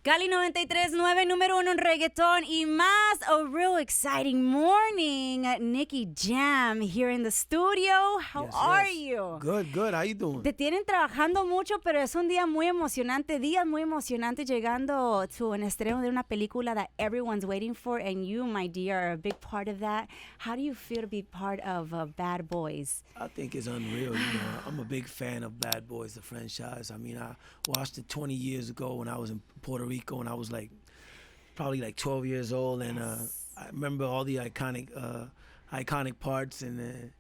Cali 93.9, número uno en reggaeton y más. A real exciting morning. Nicky Jam here in the studio. How are you? Good, good. How you doing? Te tienen trabajando mucho, pero es un día muy emocionante. Días muy emocionantes llegando to un estreno de una película that everyone's waiting for. And you, my dear, are a big part of that. How do you feel to be part of Bad Boys? I think it's unreal. You know, I'm a big fan of Bad Boys, the franchise. I mean, I watched it 20 years ago when I was in Puerto Rico, and I was probably 12 years old, and I remember all the iconic parts, and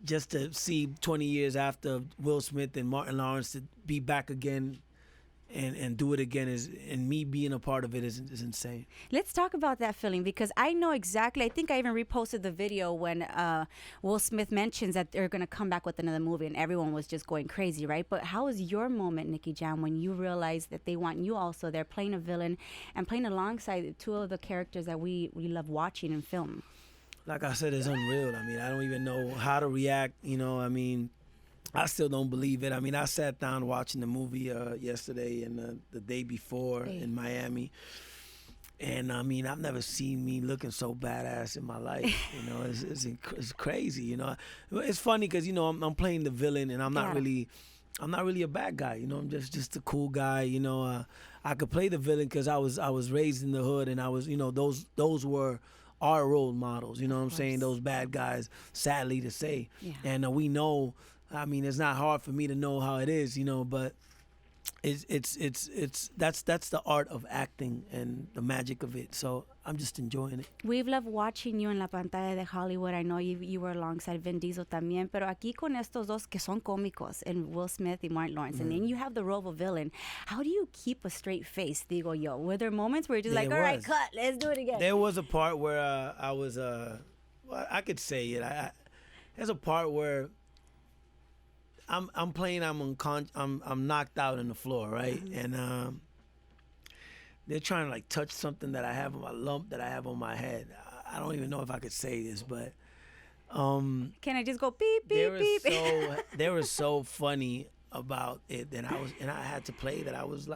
just to see 20 years after Will Smith and Martin Lawrence to be back again and do it again and me being a part of it is insane. Let's talk about that feeling, because I know exactly. I think I even reposted the video when Will Smith mentions that they're going to come back with another movie, and everyone was just going crazy, right? But how was your moment, Nicky Jam, when you realized that they want you also there playing a villain and playing alongside two of the characters that we love watching in film? Like I said, it's unreal. I mean, I don't even know how to react. You know, I mean, I still don't believe it. I mean, I sat down watching the movie yesterday and the day before in Miami. And, I mean, I've never seen me looking so badass in my life. You know, it's crazy, you know. It's funny because, you know, I'm playing the villain, and I'm not really a bad guy. You know, I'm just a cool guy. You know, I could play the villain because I was raised in the hood, and I was, you know, those were our role models. You know what I'm saying? Those bad guys, sadly to say. Yeah. And we know, I mean, it's not hard for me to know how it is, you know, but that's the art of acting and the magic of it. So I'm just enjoying it. We've loved watching you en la pantalla de Hollywood. I know you were alongside Vin Diesel también, pero aquí con estos dos que son cómicos, and Will Smith y Martin Lawrence, and then you have the role of a villain. How do you keep a straight face, digo yo? Were there moments where you're just all right, cut, let's do it again? There was a part where I was, well, I could say it. There's a part where I'm playing. I'm knocked out on the floor, right? Mm-hmm. And they're trying to touch something that I have on my lump that I have on my head. I don't even know if I could say this, but can I just go beep beep beep? They were so funny about it, and I had to play that I was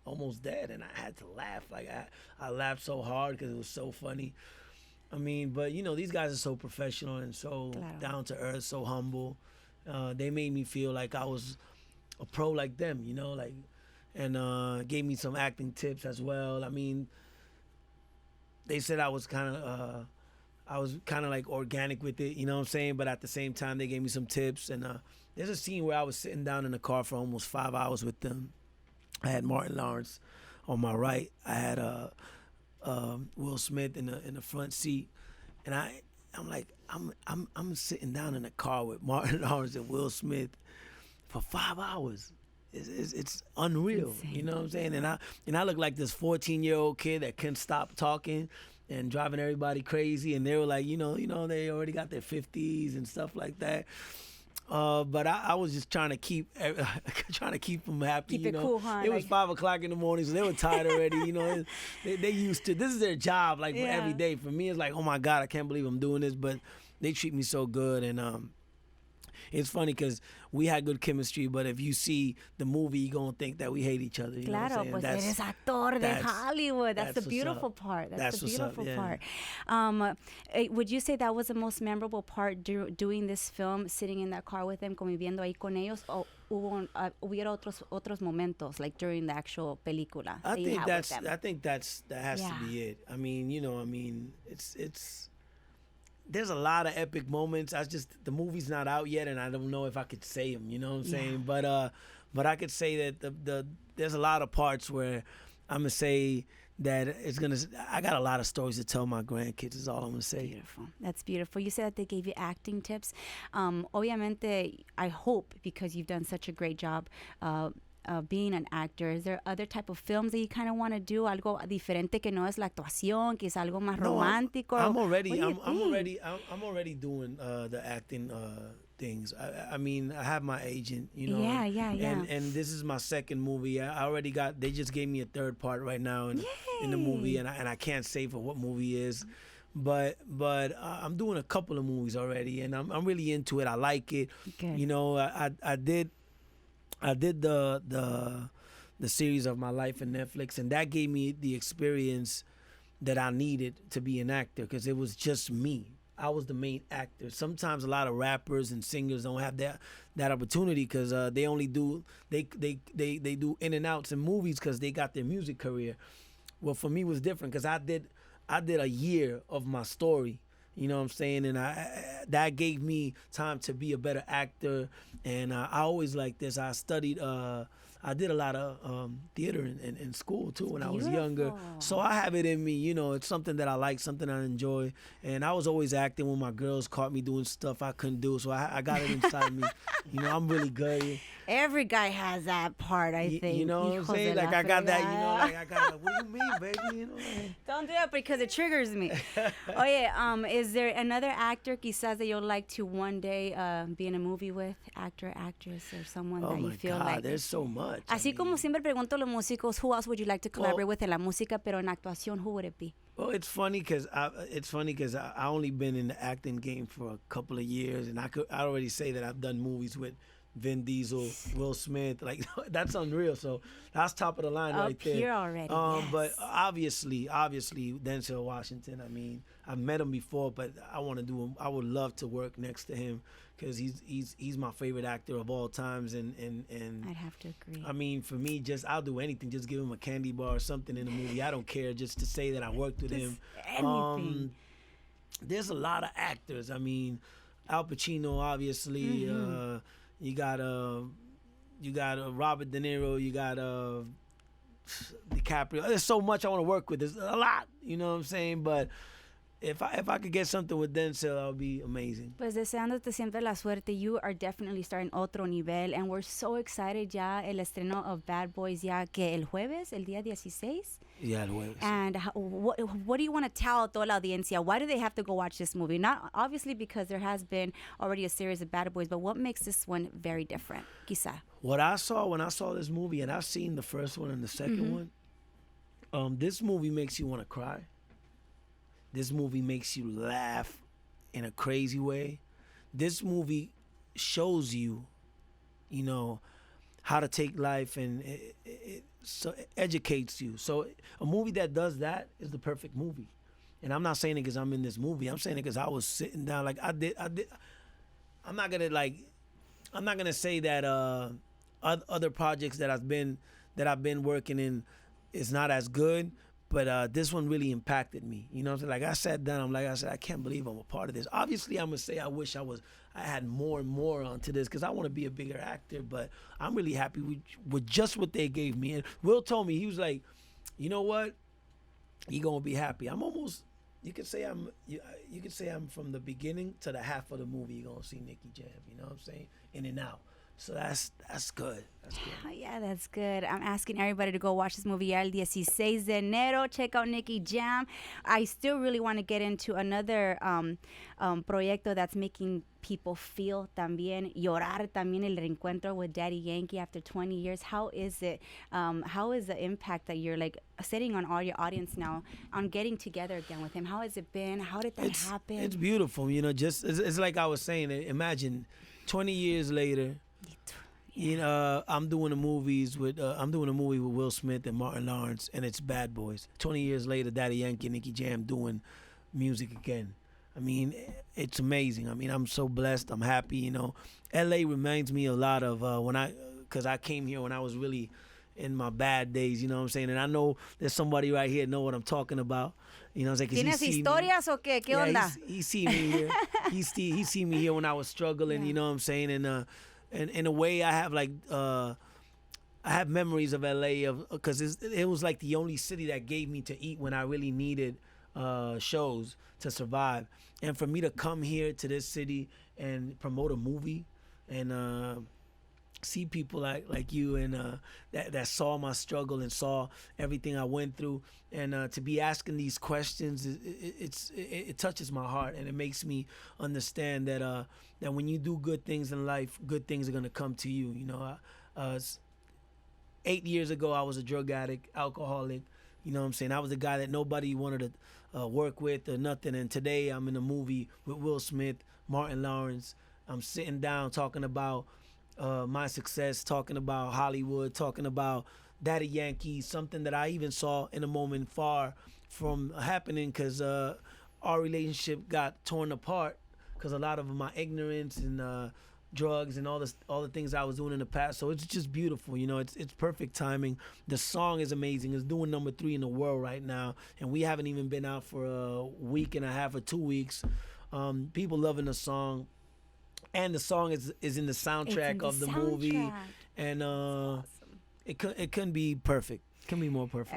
almost dead, and I had to laugh. I laughed so hard because it was so funny. I mean, but you know, these guys are so professional and so down to earth, so humble. They made me feel like I was a pro like them, you know, and gave me some acting tips as well. I mean, they said I was kind of organic with it, you know what I'm saying? But at the same time, they gave me some tips. And there's a scene where I was sitting down in the car for almost 5 hours with them. I had Martin Lawrence on my right. I had Will Smith in the front seat, and I'm sitting down in the car with Martin Lawrence and Will Smith for 5 hours. It's unreal, you know what I'm saying? And I look like this 14-year-old kid that can't stop talking and driving everybody crazy. And they were like, you know, they already got their 50s and stuff like that. But I was just trying to keep them happy. Keep it cool, huh? It was 5 o'clock in the morning, so they were tired already. You know, they used to. This is their job, for every day. For me, it's like, oh my God, I can't believe I'm doing this. But they treat me so good, and it's funny because we had good chemistry. But if you see the movie, you're gonna think that we hate each other. You know what I'm pues saying? eres actor de Hollywood. That's the beautiful part. That's the beautiful part. Would you say that was the most memorable part doing this film, sitting in that car with them, conviviendo ahí con ellos, o hubiera otros momentos during the actual película? I think that has to be it. I mean, you know, it's. There's a lot of epic moments. The movie's not out yet, and I don't know if I could say them. You know what I'm saying? But I could say that there's a lot of parts where I'm gonna say that I got a lot of stories to tell my grandkids. Is all I'm gonna say. Beautiful. That's beautiful. You said that they gave you acting tips. Obviamente, I hope, because you've done such a great job. Being an actor, is there other type of films that you kind of want to do? Algo diferente que no es la actuación, que es algo más romántico. I'm already doing the acting things. I mean, I have my agent, you know. Yeah. And this is my second movie. They just gave me a third part right now in the movie, and I can't say for what movie it is. But I'm doing a couple of movies already, and I'm really into it. I like it. Good. You know, I did the the series of my life in Netflix, and that gave me the experience that I needed to be an actor because it was just me. I was the main actor. Sometimes a lot of rappers and singers don't have that opportunity because they only do they do in and outs in movies because they got their music career. Well, for me, it was different because I did a year of my story. You know what I'm saying? And that gave me time to be a better actor. And I always like this. I studied. I did a lot of theater in school too when I was younger. So I have it in me. You know, it's something that I like, something I enjoy. And I was always acting when my girls caught me doing stuff I couldn't do. So I got it inside me. You know, I'm really good. Every guy has that part, I think. You know what I'm saying? Like I got that. You know, like I got. Like, what do you mean, baby? You know. Like, don't do that because it triggers me. Oh yeah. Is there another actor, quizás, that you'd like to one day be in a movie with, actor, actress, or someone that you feel like? There's so much. Así como siempre pregunto a los músicos, who else would you like to collaborate with en la música, pero en actuación, who would it be? Well, it's funny because I only been in the acting game for a couple of years, and I already say that I've done movies with Vin Diesel, Will Smith, like that's unreal. So that's top of the line right there. Here already. Yes. But obviously, Denzel Washington. I mean, I've met him before, but I want to do him. I would love to work next to him because he's my favorite actor of all times. And I'd have to agree. I mean, for me, I'll do anything. Just give him a candy bar or something in the movie. I don't care. Just to say that I worked with him. Anything. There's a lot of actors. I mean, Al Pacino, obviously. You got Robert De Niro. You got DiCaprio. There's so much I want to work with. There's a lot, you know what I'm saying? But if I could get something with Denzel, that would be amazing. Pues deseándote siempre la suerte. You are definitely starting otro nivel, and we're so excited ya el estreno of Bad Boys ya que el jueves, el día 16. Yeah, el jueves. And what do you want to tell toda la audiencia? Why do they have to go watch this movie? Not obviously because there has been already a series of Bad Boys, but what makes this one very different? Quizá. What I saw when I saw this movie, and I've seen the first one and the second one, this movie makes you want to cry. This movie makes you laugh in a crazy way. This movie shows you, you know, how to take life, and it educates you. So a movie that does that is the perfect movie. And I'm not saying it because I'm in this movie. I'm saying it because I was sitting down. Like I did. I'm not gonna say that other projects that I've been working in is not as good. But this one really impacted me. You know what I'm saying? Like I sat down, I said, I can't believe I'm a part of this. Obviously, I'm going to say I wish I had more and more onto this because I want to be a bigger actor. But I'm really happy with just what they gave me. And Will told me, he was like, you know what? You're going to be happy. I'm almost, you could say I'm from the beginning to the half of the movie. You're going to see Nicky Jam. You know what I'm saying? In and out. So that's good. That's good. Oh, yeah, that's good. I'm asking everybody to go watch this movie el 16 de enero. Check out Nicky Jam. I still really want to get into another proyecto that's making people feel también, llorar también, el reencuentro with Daddy Yankee after 20 years. How is it? How is the impact that you're like sitting on all your audience now on getting together again with him? How has it been? How did that happen? It's beautiful. You know, just it's like I was saying. Imagine 20 years later. You know, I'm doing a movie with Will Smith and Martin Lawrence, and it's Bad Boys. 20 years later, Daddy Yankee and Nicky Jam doing music again. I mean, it's amazing. I mean, I'm so blessed. I'm happy. You know, L.A. reminds me a lot of because I came here when I was really in my bad days. You know what I'm saying? And I know there's somebody right here know what I'm talking about. You know what I'm saying? ¿Tienes historias o qué? ¿Qué onda? He see me here. he see me here when I was struggling. Yeah. You know what I'm saying? And in a way, I have I have memories of LA because it was like the only city that gave me to eat when I really needed shows to survive. And for me to come here to this city and promote a movie and see people like you and that saw my struggle and saw everything I went through, and to be asking these questions, it touches my heart, and it makes me understand that when you do good things in life, good things are gonna come to you. You know, 8 years ago I was a drug addict, alcoholic. You know what I'm saying? I was the guy that nobody wanted to work with or nothing. And today I'm in a movie with Will Smith, Martin Lawrence. I'm sitting down talking about my success, talking about Hollywood, talking about Daddy Yankee, something that I even saw in a moment far from happening, because our relationship got torn apart because a lot of my ignorance and drugs and all the things I was doing in the past. So it's just beautiful, you know. It's perfect timing. The song is amazing. It's doing number 3 in the world right now, and we haven't even been out for a week and a half or 2 weeks. People loving the song, and the song is in the soundtrack of the movie, and awesome. It couldn't be perfect. Can be more perfect.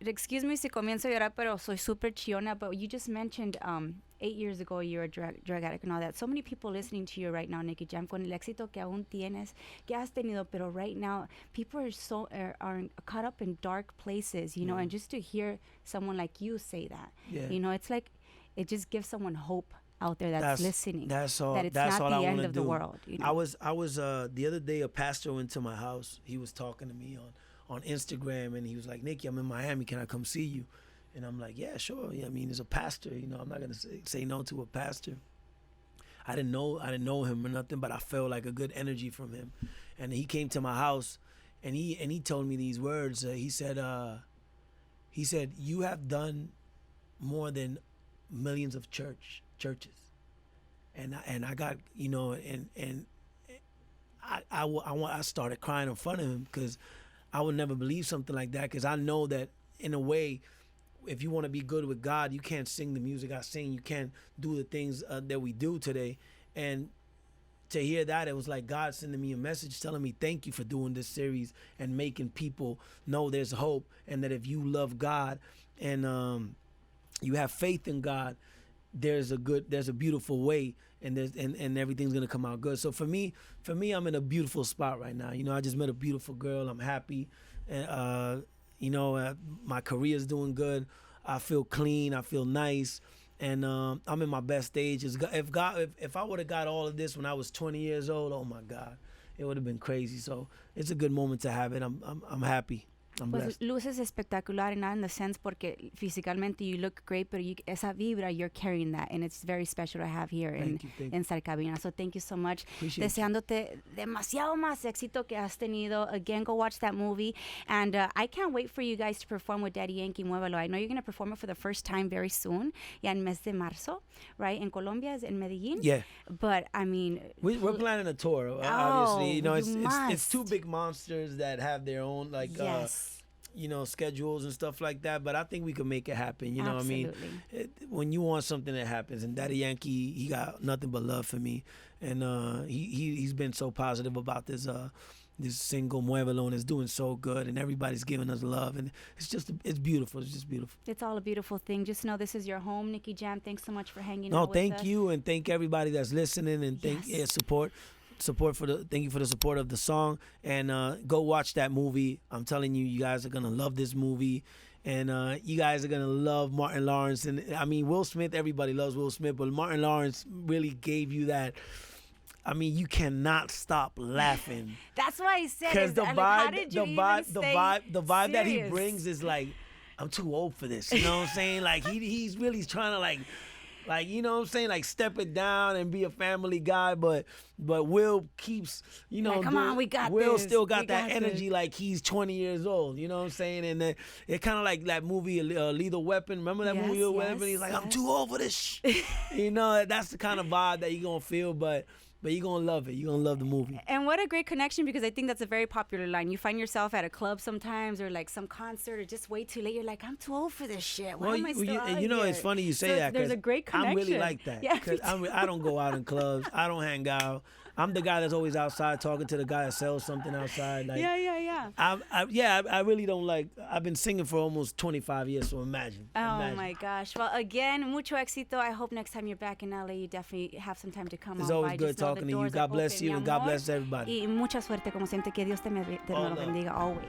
Excuse me si comienzo a llorar, pero soy super chillona. But you just mentioned 8 years ago you're a drug addict and all that. So many people listening to you right now, Nicky Jam, con el éxito que aún tienes, que has tenido, pero right now people are caught up in dark places, you know, and just to hear someone like you say that, you know, it's like it just gives someone hope out there that's listening. That's all. That it's that's not all the I end wanna of do. the world. You know? I was the other day, a pastor went to my house. He was talking to me on Instagram, and he was like, "Nicky, I'm in Miami. Can I come see you?" And I'm like, "Yeah, sure." Yeah, I mean, as a pastor, you know, I'm not gonna say no to a pastor. I didn't know him or nothing, but I felt like a good energy from him. And he came to my house, and he told me these words. He said, "You have done more than millions of churches." And I got, you know, and I started crying in front of him, because I would never believe something like that, because I know that in a way, if you want to be good with God, you can't sing the music I sing. You can't do the things that we do today. And to hear that, it was like God sending me a message telling me, thank you for doing this series and making people know there's hope, and that if you love God and you have faith in God, there's a beautiful way, and and everything's gonna come out good. So for me, I'm in a beautiful spot right now. You know, I just met a beautiful girl. I'm happy, and you know, my career's doing good. I feel clean. I feel nice, and I'm in my best stage. If I would have got all of this when I was 20 years old, oh my God, it would have been crazy. So it's a good moment to have it. I'm happy. I'm pues blessed. luces espectacular in the sense porque físicamente you look great, pero esa vibra, you're carrying that, and it's very special to have here in Sarcabina. So thank you so much. Appreciate Deseándote demasiado más éxito que has tenido. Again, go watch that movie, and I can't wait for you guys to perform with Daddy Yankee Muévelo. I know you're going to perform it for the first time very soon, ya en mes de marzo, right? In Colombia, is in Medellin. Yeah. But I mean, we're planning a tour. Obviously, you know, it's two big monsters that have their own you know, schedules and stuff like that, but I think we could make it happen. You know what I mean? When you want something that happens, and Daddy Yankee, he got nothing but love for me, and he's been so positive about this single Muévelo, and it's doing so good, and everybody's giving us love, and it's beautiful. It's just beautiful. It's all a beautiful thing. Just know this is your home, Nicky Jam. Thanks so much for hanging No, out with us. thank you, and thank everybody that's listening, and thank thank you for the support of the song, and go watch that movie. I'm telling you, you guys are gonna love this movie, and you guys are gonna love Martin Lawrence. And I mean, Will Smith, everybody loves Will Smith, but Martin Lawrence really gave you that. I mean, you cannot stop laughing. That's why I said, because the vibe that he serious? brings is like, I'm too old for this. You know what I'm saying? Like he's really trying to like, you know what I'm saying, like step it down and be a family guy, but Will keeps, you know, like, come on, we got Will this. still got that energy like he's 20 years old, you know what I'm saying? And it kind of like that movie Lethal Weapon. Remember that movie Lethal Weapon? He's like, I'm too old for this you know, that's the kind of vibe that you're gonna feel, but you're going to love it. You're going to love the movie. And what a great connection, because I think that's a very popular line. You find yourself at a club sometimes, or like some concert, or just way too late. You're like, I'm too old for this shit. Why am I still out you know, here? it's funny you say that. There's a great connection. I'm really like that. Yeah, Because I don't go out in clubs. I don't hang out. I'm the guy that's always outside talking to the guy that sells something outside. Like, yeah. I really don't like. I've been singing for almost 25 years, so imagine. Oh my gosh. Well, again, mucho éxito. I hope next time you're back in LA, you definitely have some time to come on by. It's always good talking to you. God bless you, and God bless everybody. Y mucha suerte, como siempre. Que Dios te me lo bendiga always.